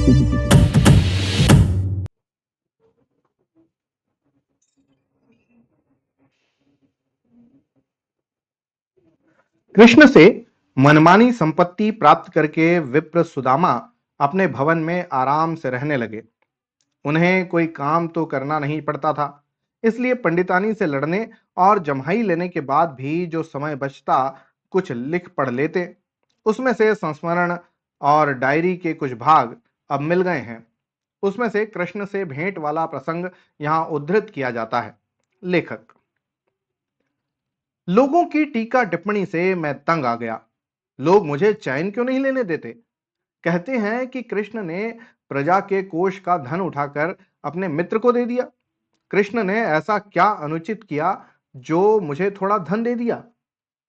कृष्ण से मनमानी संपत्ति प्राप्त करके विप्र सुदामा अपने भवन में आराम से रहने लगे। उन्हें कोई काम तो करना नहीं पड़ता था, इसलिए पंडितानी से लड़ने और जम्हाई लेने के बाद भी जो समय बचता कुछ लिख पढ़ लेते। उसमें से संस्मरण और डायरी के कुछ भाग अब मिल गए हैं। उसमें से कृष्ण से भेंट वाला प्रसंग यहाँ उद्धृत किया जाता है। लेखक: लोगों की टीका टिप्पणी से मैं तंग आ गया। लोग मुझे चैन क्यों नहीं लेने देते। कहते हैं कि कृष्ण ने प्रजा के कोष का धन उठाकर अपने मित्र को दे दिया। कृष्ण ने ऐसा क्या अनुचित किया जो मुझे थोड़ा धन दे दिया।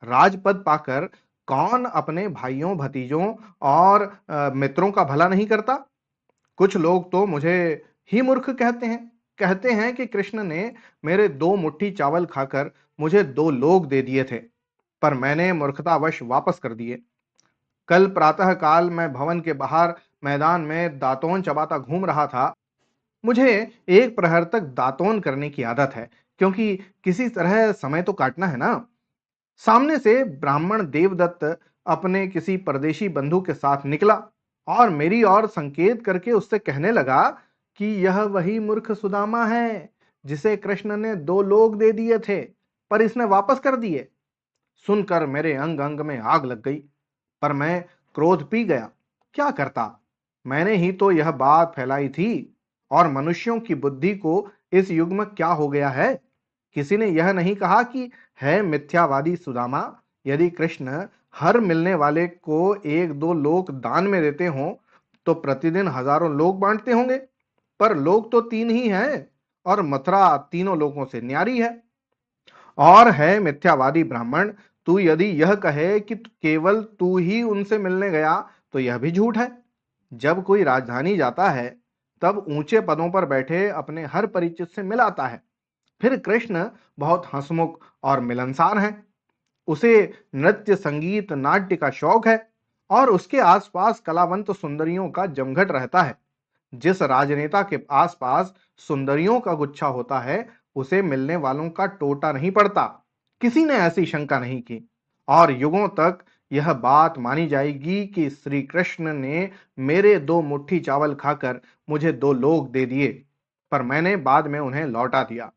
राजपद पाकर कौन अपने भाइयों भतीजों और मित्रों का भला नहीं करता। कुछ लोग तो मुझे ही मूर्ख कहते हैं कि कृष्ण ने मेरे 2 मुट्ठी चावल खाकर मुझे 2 लोग दे दिए थे, पर मैंने मूर्खतावश वापस कर दिए। कल प्रातः काल मैं भवन के बाहर मैदान में दातोन चबाता घूम रहा था। मुझे 1 प्रहर तक दातोन करने की आदत है, क्योंकि किसी तरह समय तो काटना है ना। सामने से ब्राह्मण देवदत्त अपने किसी परदेशी बंधु के साथ निकला और मेरी ओर संकेत करके उससे कहने लगा कि यह वही मूर्ख सुदामा है जिसे कृष्ण ने 2 लोग दे दिए थे, पर इसने वापस कर दिए। सुनकर मेरे अंग अंग में आग लग गई, पर मैं क्रोध पी गया। क्या करता, मैंने ही तो यह बात फैलाई थी। और मनुष्यों की बुद्धि को इस युग में क्या हो गया है। किसी ने यह नहीं कहा कि है मिथ्यावादी सुदामा, यदि कृष्ण हर मिलने वाले को 1-2 लोग दान में देते हों तो प्रतिदिन हजारों लोग बांटते होंगे। पर लोग तो 3 ही हैं और मथुरा तीनों लोगों से न्यारी है। और है मिथ्यावादी ब्राह्मण, तू यदि यह कहे कि केवल तू ही उनसे मिलने गया तो यह भी झूठ है। जब कोई राजधानी जाता है तब ऊंचे पदों पर बैठे अपने हर परिचित से मिल आता है। फिर कृष्ण बहुत हंसमुख और मिलनसार हैं। उसे नृत्य संगीत नाट्य का शौक है और उसके आसपास कलावंत सुंदरियों का जमघट रहता है। जिस राजनेता के आसपास सुंदरियों का गुच्छा होता है उसे मिलने वालों का टोटा नहीं पड़ता। किसी ने ऐसी शंका नहीं की और युगों तक यह बात मानी जाएगी कि श्री कृष्ण ने मेरे 2 मुट्ठी चावल खाकर मुझे 2 लोग दे दिए, पर मैंने बाद में उन्हें लौटा दिया।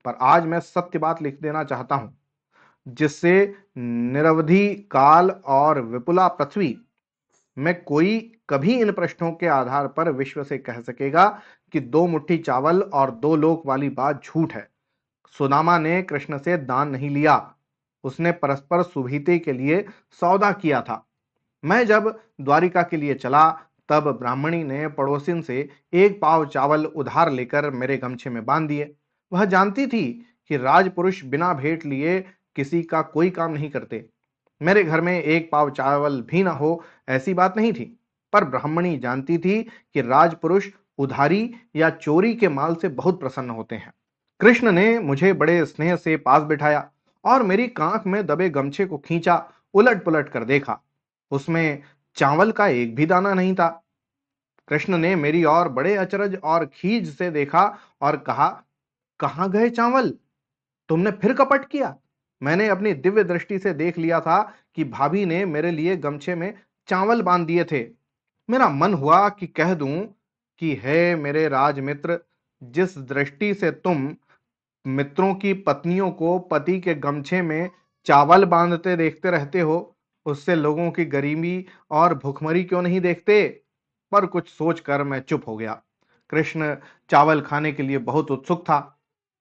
पर आज मैं सत्य बात लिख देना चाहता हूं, जिससे निरवधि काल और विपुला पृथ्वी में कोई कभी इन प्रश्नों के आधार पर विश्व से कह सकेगा कि 2 मुट्ठी चावल और 2 लोक वाली बात झूठ है। सुदामा ने कृष्ण से दान नहीं लिया, उसने परस्पर सुभीते के लिए सौदा किया था। मैं जब द्वारिका के लिए चला तब ब्राह्मणी ने पड़ोसिन से 1 पाव चावल उधार लेकर मेरे गमछे में बांध दिए। वह जानती थी कि राजपुरुष बिना भेंट लिए किसी का कोई काम नहीं करते। मेरे घर में 1 पाव चावल भी ना हो ऐसी बात नहीं थी, पर ब्राह्मणी जानती थी कि राजपुरुष उधारी या चोरी के माल से बहुत प्रसन्न होते हैं। कृष्ण ने मुझे बड़े स्नेह से पास बिठाया और मेरी कांख में दबे गमछे को खींचा, उलट पुलट कर देखा। उसमें चावल का एक भी दाना नहीं था। कृष्ण ने मेरी ओर बड़े अचरज और खीज से देखा और कहा, कहां गए चावल? तुमने फिर कपट किया। मैंने अपनी दिव्य दृष्टि से देख लिया था कि भाभी ने मेरे लिए गमछे में चावल बांध दिए थे। मेरा मन हुआ कि कह दूं कि हे मेरे राजमित्र, जिस दृष्टि से तुम मित्रों की पत्नियों को पति के गमछे में चावल बांधते देखते रहते हो, उससे लोगों की गरीबी और भुखमरी क्यों नहीं देखते। पर कुछ सोचकर मैं चुप हो गया। कृष्ण चावल खाने के लिए बहुत उत्सुक था।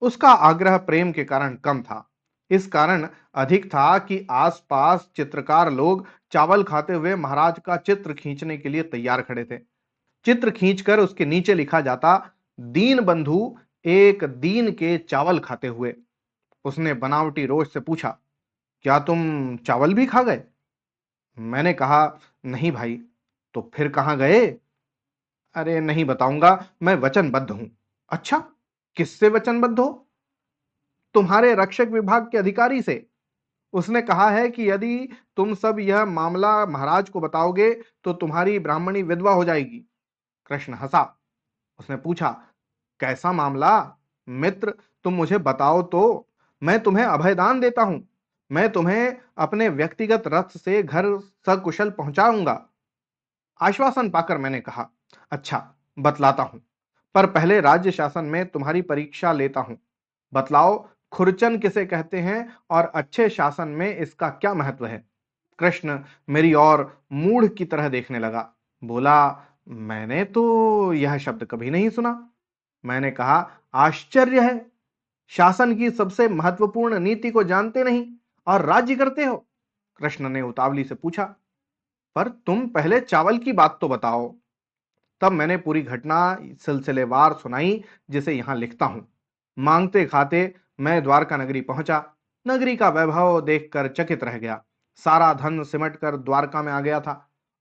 उसका आग्रह प्रेम के कारण कम था, इस कारण अधिक था कि आसपास चित्रकार लोग चावल खाते हुए महाराज का चित्र खींचने के लिए तैयार खड़े थे। चित्र खींचकर उसके नीचे लिखा जाता, दीन बंधु एक दीन के चावल खाते हुए। उसने बनावटी रोष से पूछा, क्या तुम चावल भी खा गए? मैंने कहा, नहीं भाई। तो फिर कहां गए? अरे नहीं बताऊंगा, मैं वचनबद्ध हूं। अच्छा, किससे वचनबद्ध हो? तुम्हारे रक्षक विभाग के अधिकारी से। उसने कहा है कि यदि तुम सब यह मामला महाराज को बताओगे तो तुम्हारी ब्राह्मणी विधवा हो जाएगी। कृष्ण हंसा। उसने पूछा, कैसा मामला? मित्र, तुम मुझे बताओ तो, मैं तुम्हें अभयदान देता हूं। मैं तुम्हें अपने व्यक्तिगत रथ से घर सकुशल पहुंचाऊंगा। आश्वासन पाकर मैंने कहा, अच्छा, बतलाता हूं, पर पहले राज्य शासन में तुम्हारी परीक्षा लेता हूं। बतलाओ, खुरचन किसे कहते हैं और अच्छे शासन में इसका क्या महत्व है? कृष्ण मेरी ओर मूढ़ की तरह देखने लगा। बोला, मैंने तो यह शब्द कभी नहीं सुना। मैंने कहा, आश्चर्य है, शासन की सबसे महत्वपूर्ण नीति को जानते नहीं और राज्य करते हो। कृष्ण ने उतावली से पूछा, पर तुम पहले चावल की बात तो बताओ। तब मैंने पूरी घटना सिलसिलेवार सुनाई, जिसे यहां लिखता हूं। मांगते खाते मैं द्वारका नगरी पहुंचा। नगरी का वैभव देखकर चकित रह गया। सारा धन सिमट कर द्वारका में आ गया था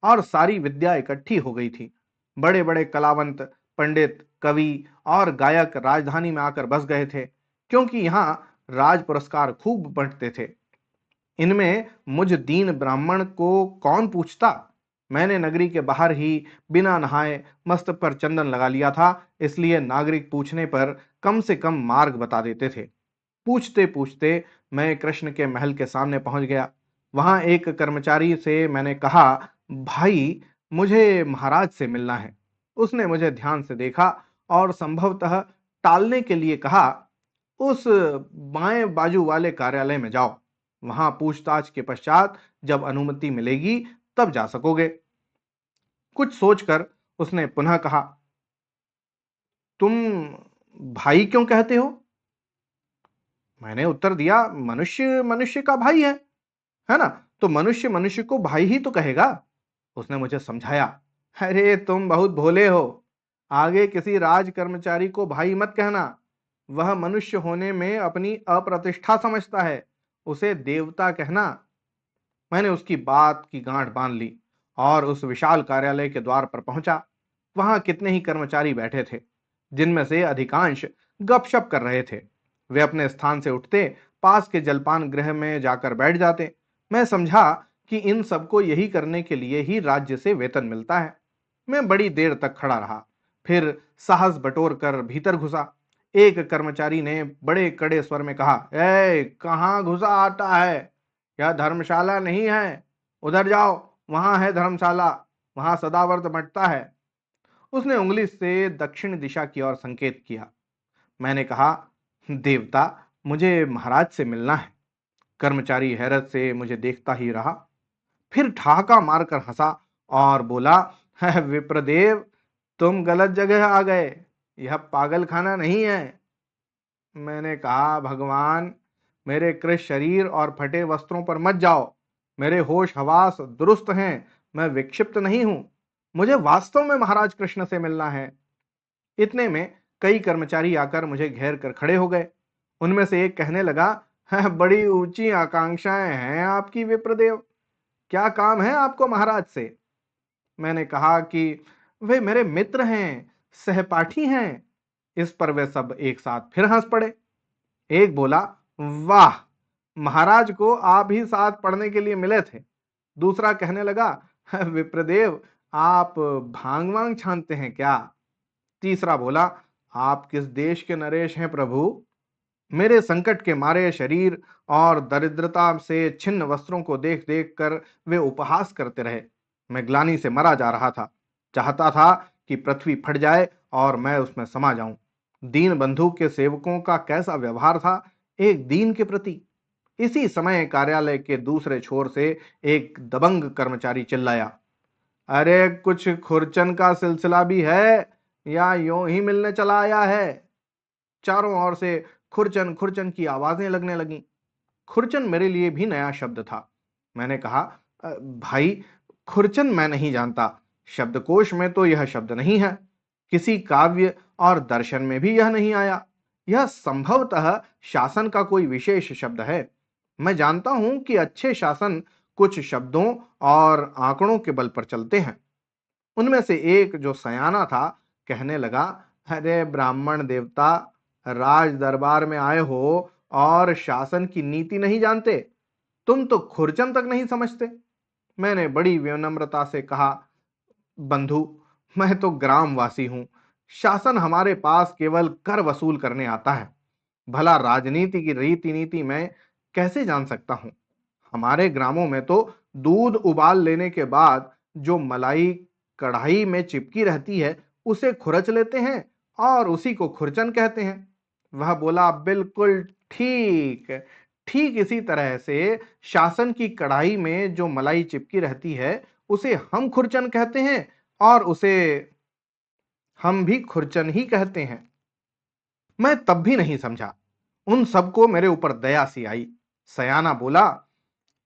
और सारी विद्या इकट्ठी हो गई थी। बड़े बड़े कलावंत, पंडित, कवि और गायक राजधानी में आकर बस गए थे, क्योंकि यहाँ राज पुरस्कार खूब बंटते थे। इनमें मुझ दीन ब्राह्मण को कौन पूछता? मैंने नगरी के बाहर ही बिना नहाए मस्तक पर चंदन लगा लिया था, इसलिए नागरिक पूछने पर कम से कम मार्ग बता देते थे। पूछते पूछते मैं कृष्ण के महल के सामने पहुंच गया। वहां एक कर्मचारी से मैंने कहा, भाई, मुझे महाराज से मिलना है। उसने मुझे ध्यान से देखा और संभवतः टालने के लिए कहा, उस बाएं बाजू वाले कार्यालय में जाओ। वहां पूछताछ के पश्चात जब अनुमति मिलेगी तब जा सकोगे। कुछ सोचकर उसने पुनः कहा, तुम भाई क्यों कहते हो? मैंने उत्तर दिया, मनुष्य मनुष्य का भाई है ना? तो मनुष्य मनुष्य को भाई ही तो कहेगा। उसने मुझे समझाया, अरे तुम बहुत भोले हो। आगे किसी राज कर्मचारी को भाई मत कहना। वह मनुष्य होने में अपनी अप्रतिष्ठा समझता है। उसे देवता कहना। मैंने उसकी बात की गांठ बांध ली और उस विशाल कार्यालय के द्वार पर पहुंचा। वहां कितने ही कर्मचारी बैठे थे, जिनमें से अधिकांश गपशप कर रहे थे। वे अपने स्थान से उठते, पास के जलपान गृह में जाकर बैठ जाते। मैं समझा कि इन सबको यही करने के लिए ही राज्य से वेतन मिलता है। मैं बड़ी देर तक खड़ा रहा, फिर साहस बटोर कर भीतर घुसा। एक कर्मचारी ने बड़े कड़े स्वर में कहा, ए, कहाँ घुसा आता है? यह धर्मशाला नहीं है। उधर जाओ, वहां है धर्मशाला। वहां सदावर्त मटता है। उसने उंगली से दक्षिण दिशा की ओर संकेत किया। मैंने कहा, देवता, मुझे महाराज से मिलना है। कर्मचारी हैरत से मुझे देखता ही रहा, फिर ठहाका मारकर हंसा और बोला, विप्रदेव, तुम गलत जगह आ गए। यह पागल खाना नहीं है। मैंने कहा, भगवान, मेरे कृश शरीर और फटे वस्त्रों पर मत जाओ। मेरे होश हवास दुरुस्त हैं। मैं विक्षिप्त नहीं हूं। मुझे वास्तव में महाराज कृष्ण से मिलना है। इतने में कई कर्मचारी आकर मुझे घेर कर खड़े हो गए। उनमें से एक कहने लगा, बड़ी ऊंची आकांक्षाएं हैं आपकी विप्रदेव। क्या काम है आपको महाराज से? मैंने कहा कि वे मेरे मित्र हैं, सहपाठी हैं। इस पर वे सब एक साथ फिर हंस पड़े। एक बोला, वाह, महाराज को आप ही साथ पढ़ने के लिए मिले थे। दूसरा कहने लगा, विप्रदेव, आप भांग वांग छानते हैं क्या? तीसरा बोला, आप किस देश के नरेश हैं प्रभु? मेरे संकट के मारे शरीर और दरिद्रता से छिन्न वस्त्रों को देख देख कर वे उपहास करते रहे। मैं ग्लानि से मरा जा रहा था। चाहता था कि पृथ्वी फट जाए और मैं उसमें समा जाऊं। दीन बंधु के सेवकों का कैसा व्यवहार था एक दीन के प्रति। इसी समय कार्यालय के दूसरे छोर से एक दबंग कर्मचारी चिल्लाया, अरे कुछ खुरचन का सिलसिला भी है या यूं ही मिलने चला आया है? चारों ओर से खुरचन खुरचन की आवाजें लगने लगीं। खुरचन मेरे लिए भी नया शब्द था। मैंने कहा, भाई, खुरचन मैं नहीं जानता। शब्दकोश में तो यह शब्द नहीं है। किसी काव्य और दर्शन में भी यह नहीं आया। यह संभवतः शासन का कोई विशेष शब्द है। मैं जानता हूं कि अच्छे शासन कुछ शब्दों और आंकड़ों के बल पर चलते हैं। उनमें से एक जो सयाना था कहने लगा, अरे ब्राह्मण देवता, राज दरबार में आए हो और शासन की नीति नहीं जानते? तुम तो खुरचन तक नहीं समझते। मैंने बड़ी विनम्रता से कहा, बंधु, मैं तो ग्रामवासी हूं। शासन हमारे पास केवल कर वसूल करने आता है। भला राजनीति की रीति नीति मैं कैसे जान सकता हूं? हमारे ग्रामों में तो दूध उबाल लेने के बाद जो मलाई कढ़ाई में चिपकी रहती है, उसे खुरच लेते हैं और उसी को खुरचन कहते हैं। वह बोला, बिल्कुल ठीक। ठीक इसी तरह से शासन की कढ़ाई में जो मलाई चिपकी रहती है, उसे हम खुरचन कहते हैं और उसे हम भी खुरचन ही कहते हैं। मैं तब भी नहीं समझा। उन सबको मेरे ऊपर दया सी आई। सयाना बोला,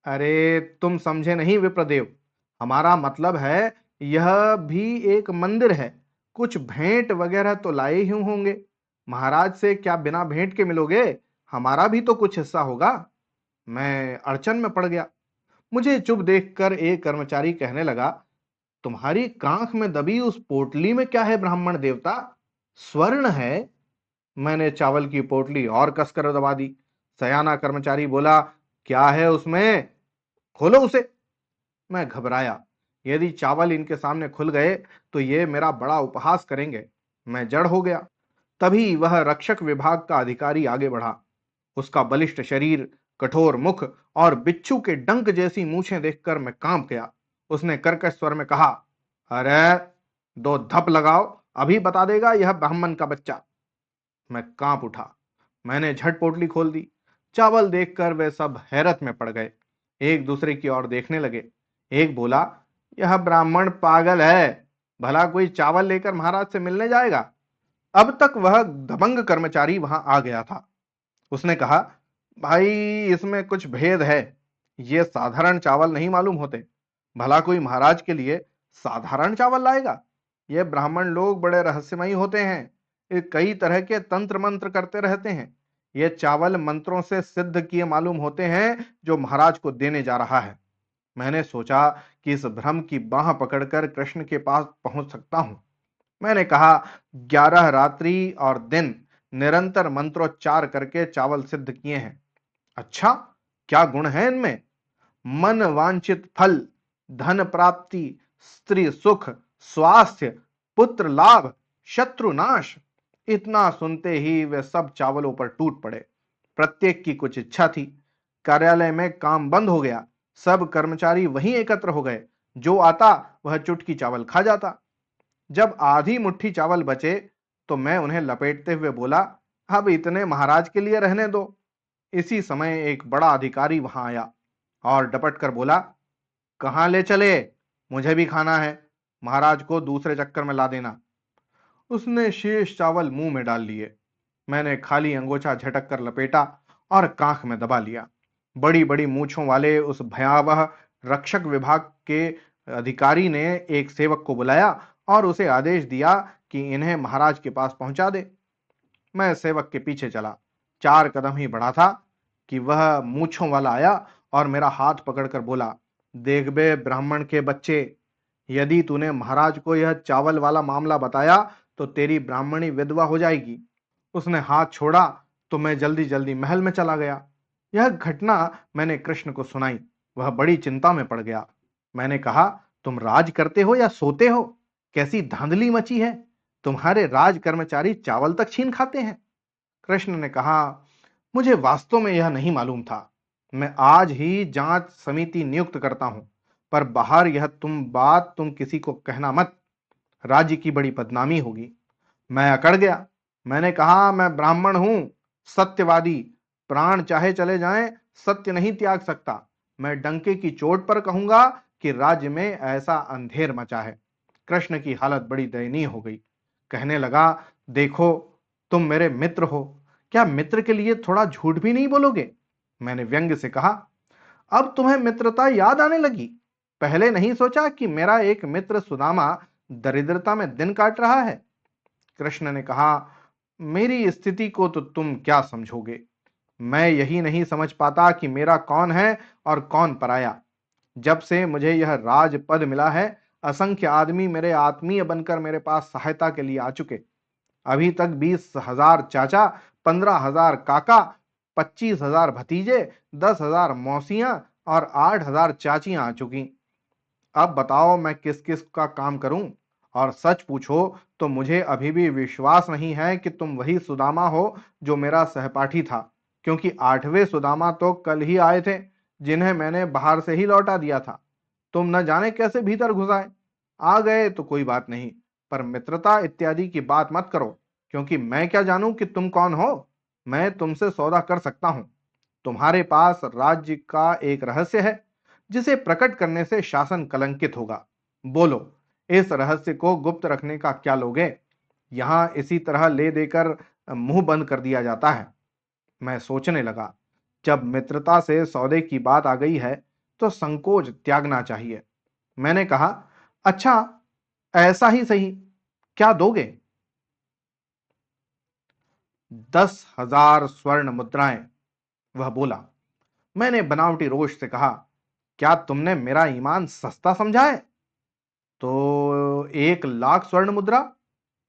अरे तुम समझे नहीं विप्रदेव। हमारा मतलब है यह भी एक मंदिर है। कुछ भेंट वगैरह तो लाए ही होंगे। महाराज से क्या बिना भेंट के मिलोगे? हमारा भी तो कुछ हिस्सा होगा। मैं अड़चन में पड़ गया। मुझे चुप देखकर एक कर्मचारी कहने लगा, तुम्हारी कांख में दबी उस पोटली में क्या है ब्राह्मण देवता? स्वर्ण है। मैंने चावल की पोटली और कसकर दबा दी। सयाना कर्मचारी बोला, क्या है उसमें? खोलो उसे। मैं घबराया। यदि चावल इनके सामने खुल गए तो ये मेरा बड़ा उपहास करेंगे। मैं जड़ हो गया। तभी वह रक्षक विभाग का अधिकारी आगे बढ़ा। उसका बलिष्ठ शरीर, कठोर मुख और बिच्छू के डंक जैसी मूछें देखकर मैं कांप गया। उसने कर्कश स्वर में कहा, अरे दो धप लगाओ, अभी बता देगा यह ब्राह्मण का बच्चा। मैं कांप उठा। मैंने झट पोटली खोल दी। चावल देखकर वे सब हैरत में पड़ गए। एक दूसरे की ओर देखने लगे। एक बोला, यह ब्राह्मण पागल है। भला कोई चावल लेकर महाराज से मिलने जाएगा? अब तक वह दबंग कर्मचारी वहां आ गया था। उसने कहा, भाई इसमें कुछ भेद है। ये साधारण चावल नहीं मालूम होते। भला कोई महाराज के लिए साधारण चावल लाएगा? ये ब्राह्मण लोग बड़े रहस्यमयी होते हैं। ये कई तरह के तंत्र मंत्र करते रहते हैं। ये चावल मंत्रों से सिद्ध किए मालूम होते हैं जो महाराज को देने जा रहा है। मैंने सोचा कि इस भ्रम की बाह पकड़कर कृष्ण के पास पहुंच सकता हूं। मैंने कहा, 11 रात्रि और दिन निरंतर मंत्रोच्चार करके चावल सिद्ध किए हैं। अच्छा, क्या गुण है इनमें? मन वांछित फल, धन प्राप्ति, स्त्री सुख, स्वास्थ्य, पुत्र लाभ, शत्रु नाश। इतना सुनते ही वे सब चावलों पर टूट पड़े। प्रत्येक की कुछ इच्छा थी। कार्यालय में काम बंद हो गया। सब कर्मचारी वहीं एकत्र हो गए। जो आता वह चुटकी चावल खा जाता। जब आधी मुट्ठी चावल बचे तो मैं उन्हें लपेटते हुए बोला, अब इतने महाराज के लिए रहने दो। इसी समय एक बड़ा अधिकारी वहां आया और डपट कर बोला, कहां ले चले? मुझे भी खाना है। महाराज को दूसरे चक्कर में ला देना। उसने शेष चावल मुंह में डाल लिए। मैंने खाली अंगोछा झटक कर लपेटा और कांख में दबा लिया। बड़ी बड़ी मूछों वाले उस भयावह रक्षक विभाग के अधिकारी ने एक सेवक को बुलाया और उसे आदेश दिया कि इन्हें महाराज के पास पहुंचा दे। मैं सेवक के पीछे चला। 4 कदम ही बढ़ा था कि वह मूछों वाला आया और मेरा हाथ पकड़कर बोला, देख बे ब्राह्मण के बच्चे, यदि तूने महाराज को यह चावल वाला मामला बताया तो तेरी ब्राह्मणी विधवा हो जाएगी। उसने हाथ छोड़ा तो मैं जल्दी जल्दी महल में चला गया। यह घटना मैंने कृष्ण को सुनाई। वह बड़ी चिंता में पड़ गया। मैंने कहा, तुम राज करते हो या सोते हो? कैसी धांधली मची है? तुम्हारे राज कर्मचारी चावल तक छीन खाते हैं। कृष्ण ने कहा, मुझे वास्तव में यह नहीं मालूम था। मैं आज ही जांच समिति नियुक्त करता हूं। पर बाहर यह तुम किसी को कहना मत। राज्य की बड़ी बदनामी होगी। मैं अकड़ गया। मैंने कहा, मैं ब्राह्मण हूं, सत्यवादी। प्राण चाहे चले जाएं, सत्य नहीं त्याग सकता। मैं डंके की चोट पर कहूंगा कि राज्य में ऐसा अंधेर मचा है। कृष्ण की हालत बड़ी दयनीय हो गई। कहने लगा, देखो तुम मेरे मित्र हो, क्या मित्र के लिए थोड़ा झूठ भी नहीं बोलोगे? मैंने व्यंग्य से कहा, अब तुम्हें मित्रता याद आने लगी? पहले नहीं सोचा कि मेरा एक मित्र सुदामा दरिद्रता में दिन काट रहा है? कृष्ण ने कहा, मेरी स्थिति को तो तुम क्या समझोगे। मैं यही नहीं समझ पाता कि मेरा कौन है और कौन पराया। जब से मुझे यह राज पद मिला है, असंख्य आदमी मेरे आत्मीय बनकर मेरे पास सहायता के लिए आ चुके। अभी तक 20,000 चाचा, 15,000 काका, 25,000 भतीजे, 10,000 मौसियां और 8,000 चाचियां आ चुकी। अब बताओ मैं किस किस का काम करूं और सच पूछो तो मुझे अभी भी विश्वास नहीं है कि तुम वही सुदामा हो जो मेरा सहपाठी था, क्योंकि 8वें सुदामा तो कल ही आए थे, जिन्हें मैंने बाहर से ही लौटा दिया था। तुम न जाने कैसे भीतर घुस आए। आ गए तो कोई बात नहीं, पर मित्रता इत्यादि की बात मत करो, क्योंकि मैं क्या जानूं कि तुम कौन हो। मैं तुमसे सौदा कर सकता हूं। तुम्हारे पास राज्य का एक रहस्य है, जिसे प्रकट करने से शासन कलंकित होगा। बोलो, इस रहस्य को गुप्त रखने का क्या लोगे? यहां इसी तरह ले देकर मुंह बंद कर दिया जाता है। मैं सोचने लगा, जब मित्रता से सौदे की बात आ गई है तो संकोच त्यागना चाहिए। मैंने कहा, अच्छा, ऐसा ही सही, क्या दोगे? 10,000 स्वर्ण मुद्राएं, वह बोला। मैंने बनावटी रोष से कहा, क्या तुमने मेरा ईमान सस्ता समझा है? तो 1,00,000 स्वर्ण मुद्रा,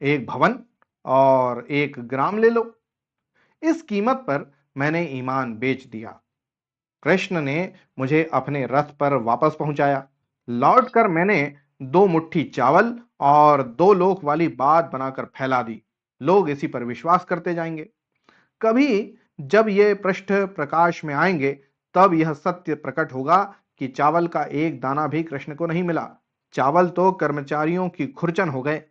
एक भवन और 1 ग्राम ले लो। इस कीमत पर मैंने ईमान बेच दिया। कृष्ण ने मुझे अपने रथ पर वापस पहुंचाया। लौटकर मैंने 2 मुट्ठी चावल और 2 लोक वाली बात बनाकर फैला दी। लोग इसी पर विश्वास करते जाएंगे। कभी जब ये पृष्ठ प्रकाश में आएंगे, तब यह सत्य प्रकट होगा कि चावल का एक दाना भी कृष्ण को नहीं मिला। चावल तो कर्मचारियों की खुरचन हो गए।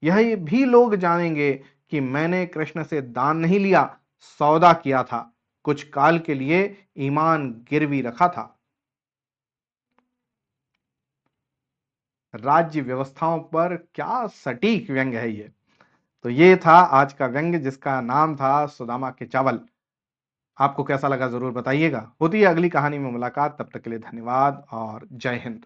यह भी लोग जानेंगे कि मैंने कृष्ण से दान नहीं लिया, सौदा किया था, कुछ काल के लिए ईमान गिरवी रखा था। राज्य व्यवस्थाओं पर क्या सटीक व्यंग्य है ये। तो ये था आज का व्यंग्य, जिसका नाम था सुदामा के चावल। आपको कैसा लगा जरूर बताइएगा। होती है अगली कहानी में मुलाकात, तब तक के लिए धन्यवाद और जय हिंद।